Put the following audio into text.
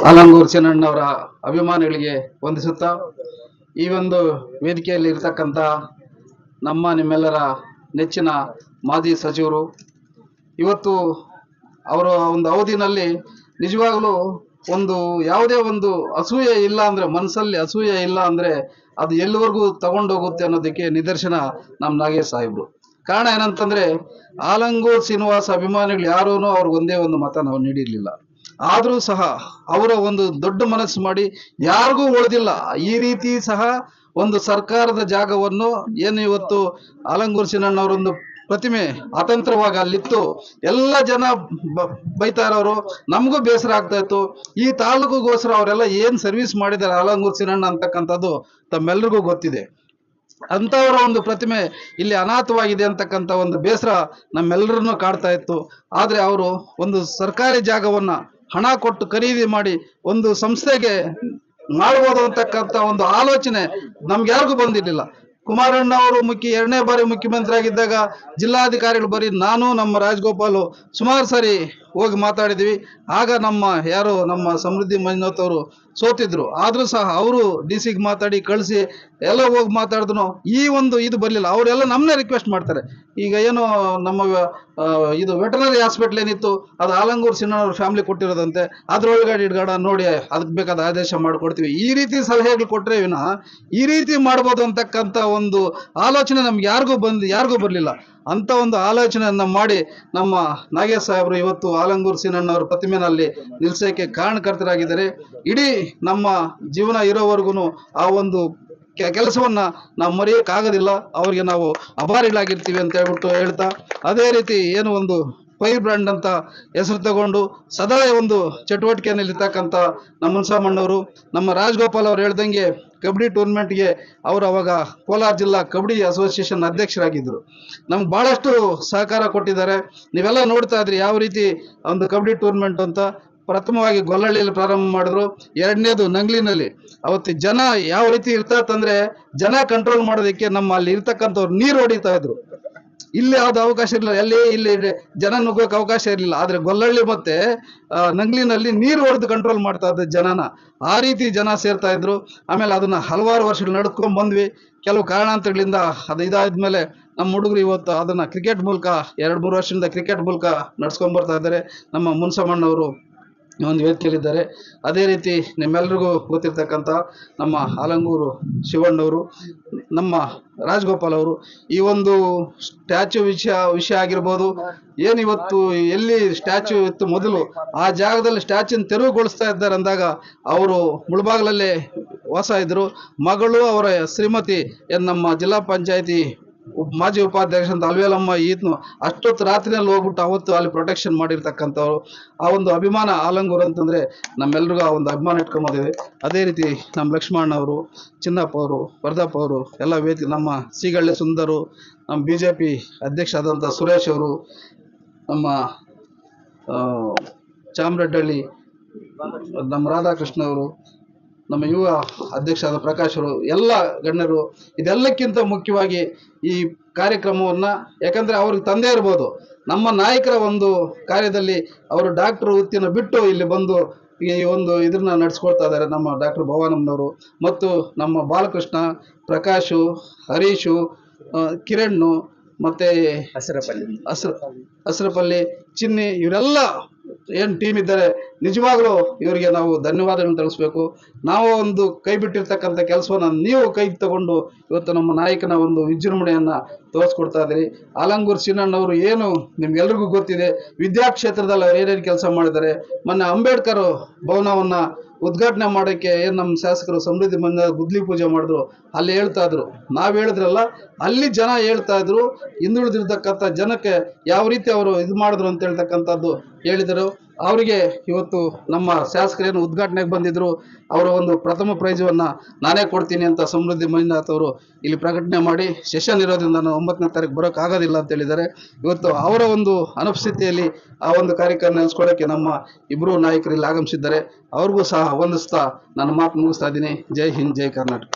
ಆಲಂಗೂರು ಚಿನ್ನಣ್ಣವರ ಅಭಿಮಾನಿಗಳಿಗೆ ವಂದಿಸುತ್ತಾ ಈ ಒಂದು ವೇದಿಕೆಯಲ್ಲಿ ಇರತಕ್ಕಂಥ ನಿಮ್ಮೆಲ್ಲರ ನೆಚ್ಚಿನ ಮಾಜಿ ಸಚಿವರು ಇವತ್ತು ಅವರ ಒಂದು ಅವಧಿನಲ್ಲಿ ನಿಜವಾಗಲೂ ಯಾವುದೇ ಒಂದು ಅಸೂಯೆ ಇಲ್ಲ ಅಂದ್ರೆ, ಮನಸ್ಸಲ್ಲಿ ಅಸೂಯೆ ಇಲ್ಲ ಅಂದ್ರೆ ಅದು ಎಲ್ಲಿವರೆಗೂ ತಗೊಂಡೋಗುತ್ತೆ ಅನ್ನೋದಕ್ಕೆ ನಿದರ್ಶನ ನಮ್ಮ ನಾಗೇಶ್ ಸಾಹೇಬ್ರು. ಕಾರಣ ಏನಂತಂದ್ರೆ, ಆಲಂಗೂರು ಶ್ರೀನಿವಾಸ ಅಭಿಮಾನಿಗಳು ಯಾರೂ ಅವ್ರಿಗೆ ಒಂದೇ ಒಂದು ಮತ ನಾವು ನೀಡಿರ್ಲಿಲ್ಲ. ಆದ್ರೂ ಸಹ ಅವರ ಒಂದು ದೊಡ್ಡ ಮನಸ್ಸು ಮಾಡಿ ಯಾರಿಗೂ ಉಳಿದಿಲ್ಲ ಈ ರೀತಿ ಸಹ ಒಂದು ಸರ್ಕಾರದ ಜಾಗವನ್ನು ಏನು ಇವತ್ತು ಆಲಂಗೂರು ಚಿನ್ನಣ್ಣವರೊಂದು ಪ್ರತಿಮೆ ಅತಂತ್ರವಾಗಿ ಅಲ್ಲಿತ್ತು. ಎಲ್ಲ ಜನ ಬೈತಾ ಇರೋರು, ನಮಗೂ ಬೇಸರ ಆಗ್ತಾ ಇತ್ತು. ಈ ತಾಲೂಕುಗೋಸ್ಕರ ಅವರೆಲ್ಲ ಏನ್ ಸರ್ವಿಸ್ ಮಾಡಿದ್ದಾರೆ ಆಲಂಗೂರು ಚಿನ್ನಣ್ಣ ಅಂತಕ್ಕಂಥದ್ದು ತಮ್ಮೆಲ್ರಿಗೂ ಗೊತ್ತಿದೆ. ಅಂತವರ ಒಂದು ಪ್ರತಿಮೆ ಇಲ್ಲಿ ಅನಾಥವಾಗಿದೆ ಅಂತಕ್ಕಂಥ ಒಂದು ಬೇಸರ ನಮ್ಮೆಲ್ಲರನ್ನು ಕಾಡ್ತಾ ಇತ್ತು. ಆದ್ರೆ ಅವರು ಒಂದು ಸರ್ಕಾರಿ ಜಾಗವನ್ನ ಹಣ ಕೊಟ್ಟು ಖರೀದಿ ಮಾಡಿ ಒಂದು ಸಂಸ್ಥೆಗೆ ಮಾಡಬಹುದು ಅಂತಕ್ಕಂಥ ಒಂದು ಆಲೋಚನೆ ನಮ್ಗೆ ಯಾರಿಗೂ ಬಂದಿರಲಿಲ್ಲ. ಕುಮಾರಣ್ಣ ಅವರು ಎರಡನೇ ಬಾರಿ ಮುಖ್ಯಮಂತ್ರಿ ಆಗಿದ್ದಾಗ ಜಿಲ್ಲಾಧಿಕಾರಿಗಳು ಬರೀ ನಾನು ನಮ್ಮ ರಾಜಗೋಪಾಲ್ ಸುಮಾರು ಸಾರಿ ಹೋಗಿ ಮಾತಾಡಿದ್ವಿ. ಆಗ ನಮ್ಮ ಸಮೃದ್ಧಿ ಮಂಜುನಾಥ್ ಅವರು ಸೋತಿದ್ರು. ಆದ್ರೂ ಸಹ ಅವರು ಡಿಸಿಗೆ ಮಾತಾಡಿ ಕಳಿಸಿ ಎಲ್ಲ ಹೋಗಿ ಮಾತಾಡಿದ್ರು. ಇದು ಬರ್ಲಿಲ್ಲ. ಅವರೆಲ್ಲ ನಮ್ಮನ್ನೇ ರಿಕ್ವೆಸ್ಟ್ ಮಾಡ್ತಾರೆ. ಈಗ ಏನು ನಮ್ಮ ಇದು ವೆಟರ್ನರಿ ಹಾಸ್ಪಿಟಲ್ ಏನಿತ್ತು ಅದು ಆಲಂಗೂರು ಸಿನ್ನಣ್ಣವ್ರ ಫ್ಯಾಮಿಲಿ ಕೊಟ್ಟಿರೋದಂತೆ, ಅದ್ರೊಳಗಡೆ ಇಡ್ಗಾಡ ನೋಡಿ ಅದಕ್ಕೆ ಬೇಕಾದ ಆದೇಶ ಮಾಡಿಕೊಡ್ತೀವಿ, ಈ ರೀತಿ ಸಲಹೆಗಳು ಕೊಟ್ರೆ ವಿನಃ ಈ ರೀತಿ ಮಾಡ್ಬೋದು ಅಂತಕ್ಕಂಥ ಒಂದು ಆಲೋಚನೆ ನಮ್ಗೆ ಯಾರಿಗೂ ಬರ್ಲಿಲ್ಲ. ಅಂತ ಒಂದು ಆಲೋಚನೆಯನ್ನ ಮಾಡಿ ನಮ್ಮ ನಾಗೇಶ್ ಸಾಹೇಬರು ಇವತ್ತು ಆಲಂಗೂರು ಸಿನ್ನಣ್ಣವರ ಪ್ರತಿಮೆನಲ್ಲಿ ನಿಲ್ಸಕ್ಕೆ ಕಾರಣಕರ್ತರಾಗಿದ್ದಾರೆ. ಇಡೀ ನಮ್ಮ ಜೀವನ ಇರೋವರೆಗೂ ಆ ಒಂದು ಕೆಲಸವನ್ನ ನಾವು ಮರೆಯಕ್ಕಾಗೋದಿಲ್ಲ. ಅವ್ರಿಗೆ ನಾವು ಅಭಾರಿಗಳಾಗಿರ್ತೀವಿ ಅಂತ ಹೇಳ್ತಾ, ಅದೇ ರೀತಿ ಏನು ಒಂದು ಫೈರ್ ಬ್ರ್ಯಾಂಡ್ ಅಂತ ಹೆಸರು ತಗೊಂಡು ಸದಾ ಒಂದು ಚಟುವಟಿಕೆಯಲ್ಲಿರ್ತಕ್ಕಂಥ ನಮ್ಮ ಮುನ್ಸಾಮಣ್ಣವರು, ನಮ್ಮ ರಾಜಗೋಪಾಲ್ ಅವ್ರು ಹೇಳ್ದಂಗೆ ಕಬಡ್ಡಿ ಟೂರ್ನಮೆಂಟ್ಗೆ ಅವರು ಅವಾಗ ಕೋಲಾರ ಜಿಲ್ಲಾ ಕಬಡ್ಡಿ ಅಸೋಸಿಯೇಷನ್ ಅಧ್ಯಕ್ಷರಾಗಿದ್ದರು. ನಮ್ಗೆ ಬಹಳಷ್ಟು ಸಹಕಾರ ಕೊಟ್ಟಿದ್ದಾರೆ. ನೀವೆಲ್ಲ ನೋಡ್ತಾ ಇದ್ರಿ ಯಾವ ರೀತಿ ಒಂದು ಕಬಡ್ಡಿ ಟೂರ್ನಮೆಂಟ್ ಅಂತ ಪ್ರಥಮವಾಗಿ ಗೊಲ್ಲಹಳ್ಳಿಯಲ್ಲಿ ಪ್ರಾರಂಭ ಮಾಡಿದ್ರು. ಎರಡನೇದು ನಂಗ್ಲಿನಲ್ಲಿ. ಅವತ್ತು ಜನ ಯಾವ ರೀತಿ ಇರ್ತಂದ್ರೆ, ಜನ ಕಂಟ್ರೋಲ್ ಮಾಡೋದಕ್ಕೆ ಅಲ್ಲಿ ಇರ್ತಕ್ಕಂಥವ್ರು ನೀರು ಹೊಡಿತಾ ಇದ್ರು. ಇಲ್ಲಿ ಯಾವ್ದು ಅವಕಾಶ ಇರಲಿಲ್ಲ, ಇಲ್ಲಿ ಜನ ನುಗ್ಗೋಕೆ ಅವಕಾಶ ಇರಲಿಲ್ಲ. ಆದ್ರೆ ಗೊಲ್ಲಹಳ್ಳಿ ಮತ್ತೆ ನಂಗ್ಲಿನಲ್ಲಿ ನೀರು ಹೊಡೆದು ಕಂಟ್ರೋಲ್ ಮಾಡ್ತಾ ಇದ್ದ ಜನನ. ಆ ರೀತಿ ಜನ ಸೇರ್ತಾ ಇದ್ರು. ಆಮೇಲೆ ಅದನ್ನ ಹಲವಾರು ವರ್ಷಗಳು ನಡ್ಕೊಂಡ್ ಬಂದ್ವಿ. ಕೆಲವು ಕಾರಣಾಂತರಗಳಿಂದ ಅದು ಇದಾದ್ಮೇಲೆ ನಮ್ಮ ಹುಡುಗರು ಇವತ್ತು ಅದನ್ನ ಕ್ರಿಕೆಟ್ ಮೂಲಕ 2-3 ವರ್ಷದಿಂದ ಕ್ರಿಕೆಟ್ ಮೂಲಕ ನಡ್ಸ್ಕೊಂಡ್ ಬರ್ತಾ ಇದ್ದಾರೆ. ನಮ್ಮ ಮುನ್ಸಮಣ್ಣವರು ಒಂದು ವೇದಿಕೆಯಲ್ಲಿದ್ದಾರೆ. ಅದೇ ರೀತಿ ನಿಮ್ಮೆಲ್ರಿಗೂ ಗೊತ್ತಿರ್ತಕ್ಕಂಥ ನಮ್ಮ ಆಲಂಗೂರು ಶಿವಣ್ಣವರು, ನಮ್ಮ ರಾಜಗೋಪಾಲ್ ಅವರು, ಈ ಒಂದು ಸ್ಟ್ಯಾಚ್ಯೂ ವಿಷಯ ಆಗಿರ್ಬೋದು. ಏನಿವತ್ತು ಎಲ್ಲಿ ಸ್ಟ್ಯಾಚ್ಯೂ ಇತ್ತು ಮೊದಲು ಆ ಜಾಗದಲ್ಲಿ ಸ್ಟ್ಯಾಚ್ಯೂನ ತೆರವುಗೊಳಿಸ್ತಾ ಇದ್ದಾರೆ ಅಂದಾಗ ಅವರು ಮುಳಬಾಗಲಲ್ಲೇ ವಾಸ ಇದ್ರು. ಮಗಳು ಅವರ ಶ್ರೀಮತಿ ನಮ್ಮ ಜಿಲ್ಲಾ ಪಂಚಾಯತಿ ಮಾಜಿ ಉಪಾಧ್ಯಕ್ಷ ಅಂತ ಅಲ್ವೇಲಮ್ಮ ಈತ್ನು ಅಷ್ಟೊತ್ತು ರಾತ್ರಿಯಲ್ಲಿ ಹೋಗ್ಬಿಟ್ಟು ಅವತ್ತು ಅಲ್ಲಿ ಪ್ರೊಟೆಕ್ಷನ್ ಮಾಡಿರ್ತಕ್ಕಂಥವ್ರು. ಆ ಒಂದು ಅಭಿಮಾನ ಆಲಂಗೂರು ಅಂತಂದ್ರೆ ನಮ್ಮೆಲ್ರಿಗೂ ಆ ಒಂದು ಅಭಿಮಾನ ಇಟ್ಕೊಂಬೋದಿದೆ. ಅದೇ ರೀತಿ ನಮ್ಮ ಲಕ್ಷ್ಮಣ ಅವರು, ಚಿನ್ನಪ್ಪ ಅವರು, ವರದಪ್ಪ ಅವರು, ಎಲ್ಲ ನಮ್ಮ ಸೀಗಳ್ಳಿ ಸುಂದರು, ನಮ್ಮ BJP ಅಧ್ಯಕ್ಷ ಆದಂಥ ಸುರೇಶ್ ಅವರು, ನಮ್ಮ ಚಾಮರಡ್ಡಳ್ಳಿ ನಮ್ಮ ರಾಧಾಕೃಷ್ಣ ಅವರು, ನಮ್ಮ ಯುವ ಅಧ್ಯಕ್ಷ ಆದ ಪ್ರಕಾಶ್ ಅವರು, ಎಲ್ಲ ಗಣ್ಯರು. ಇದೆಲ್ಲಕ್ಕಿಂತ ಮುಖ್ಯವಾಗಿ ಈ ಕಾರ್ಯಕ್ರಮವನ್ನ, ಯಾಕಂದ್ರೆ ಅವ್ರಿಗೆ ತಂದೆ ಇರ್ಬೋದು, ನಮ್ಮ ನಾಯಕರ ಒಂದು ಕಾರ್ಯದಲ್ಲಿ ಅವರು ಡಾಕ್ಟರ್ ವೃತ್ತಿನ ಬಿಟ್ಟು ಇಲ್ಲಿ ಬಂದು ಈ ಒಂದು ಇದನ್ನ ನಡೆಸ್ಕೊಳ್ತಾ ಇದ್ದಾರೆ. ನಮ್ಮ ಡಾಕ್ಟರ್ ಭವಾನಮ್ಮನವರು ಮತ್ತು ನಮ್ಮ ಬಾಲಕೃಷ್ಣ, ಪ್ರಕಾಶು, ಹರೀಶು, ಕಿರಣ್, ಮತ್ತೆ ಹಸರಪಲ್ಲಿ, ಚಿನ್ನಿ, ಇವರೆಲ್ಲ ಏನ್ ಟೀಮ್ ಇದ್ದಾರೆ, ನಿಜವಾಗ್ಲೂ ಇವರಿಗೆ ನಾವು ಧನ್ಯವಾದಗಳನ್ನು ತಿಳಿಸ್ಬೇಕು. ನಾವು ಒಂದು ಕೈ ಬಿಟ್ಟಿರ್ತಕ್ಕಂಥ ಕೆಲಸವನ್ನ ನೀವು ಕೈಗೆ ತಗೊಂಡು ಇವತ್ತು ನಮ್ಮ ನಾಯಕನ ಒಂದು ವಿಜೃಂಭಣೆಯನ್ನ ತೋರಿಸ್ಕೊಡ್ತಾ ಇದ್ದೀರಿ. ಆಲಂಗೂರು ಸಿನ್ನಣ್ಣವರು ಏನು ನಿಮ್ಗೆಲ್ರಿಗೂ ಗೊತ್ತಿದೆ, ವಿದ್ಯಾಕ್ಷೇತ್ರದಲ್ಲಿ ಏನೇನು ಕೆಲಸ ಮಾಡಿದ್ದಾರೆ. ಮೊನ್ನೆ ಅಂಬೇಡ್ಕರ್ ಭವನವನ್ನ ಉದ್ಘಾಟನೆ ಮಾಡೋಕ್ಕೆ ಏನ್ ನಮ್ಮ ಶಾಸಕರು ಸಮೃದ್ಧಿ ಮಂಜುನಾಥ್ ಗುದ್ಲಿ ಪೂಜೆ ಮಾಡಿದ್ರು. ಅಲ್ಲಿ ಹೇಳ್ತಾ ಇದ್ರು, ನಾವ್ ಹೇಳಿದ್ರಲ್ಲ, ಅಲ್ಲಿ ಜನ ಹೇಳ್ತಾ ಇದ್ರು, ಹಿಂದುಳಿದಿರ್ತಕ್ಕಂಥ ಜನಕ್ಕೆ ಯಾವ ರೀತಿ ಅವರು ಇದು ಮಾಡಿದ್ರು ಅಂತ ಹೇಳ್ತಕ್ಕಂಥದ್ದು ಹೇಳಿದರು. ಅವರಿಗೆ ಇವತ್ತು ನಮ್ಮ ಶಾಸಕರೇನು ಉದ್ಘಾಟನೆಗೆ ಬಂದಿದ್ರು, ಅವರ ಒಂದು ಪ್ರಥಮ ಪ್ರೈಜವನ್ನ ನಾನೇ ಕೊಡ್ತೀನಿ ಅಂತ ಸಮೃದ್ಧಿ ಮಂಜುನಾಥ್ ಅವರು ಇಲ್ಲಿ ಪ್ರಕಟಣೆ ಮಾಡಿ, ಸೆಷನ್ ಇರೋದ್ರಿಂದ ನಾನು 9ನೇ ತಾರೀಕು ಬರೋಕ್ ಆಗೋದಿಲ್ಲ ಅಂತ ಹೇಳಿದ್ದಾರೆ. ಇವತ್ತು ಅವರ ಒಂದು ಅನುಪಸ್ಥಿತಿಯಲ್ಲಿ ಆ ಒಂದು ಕಾರ್ಯಕ್ರಮ ನಡೆಸ್ಕೊಡಕ್ಕೆ ನಮ್ಮ ಇಬ್ಬರು ನಾಯಕರು ಇಲ್ಲಿ ಆಗಮಿಸಿದ್ದಾರೆ. ಅವ್ರಿಗೂ ಸಹ ವಂದಿಸ್ತಾ ನನ್ನ ಮಾತು ಮುಗಿಸ್ತಾ ಇದ್ದೀನಿ. ಜೈ ಹಿಂದ್, ಜೈ ಕರ್ನಾಟಕ.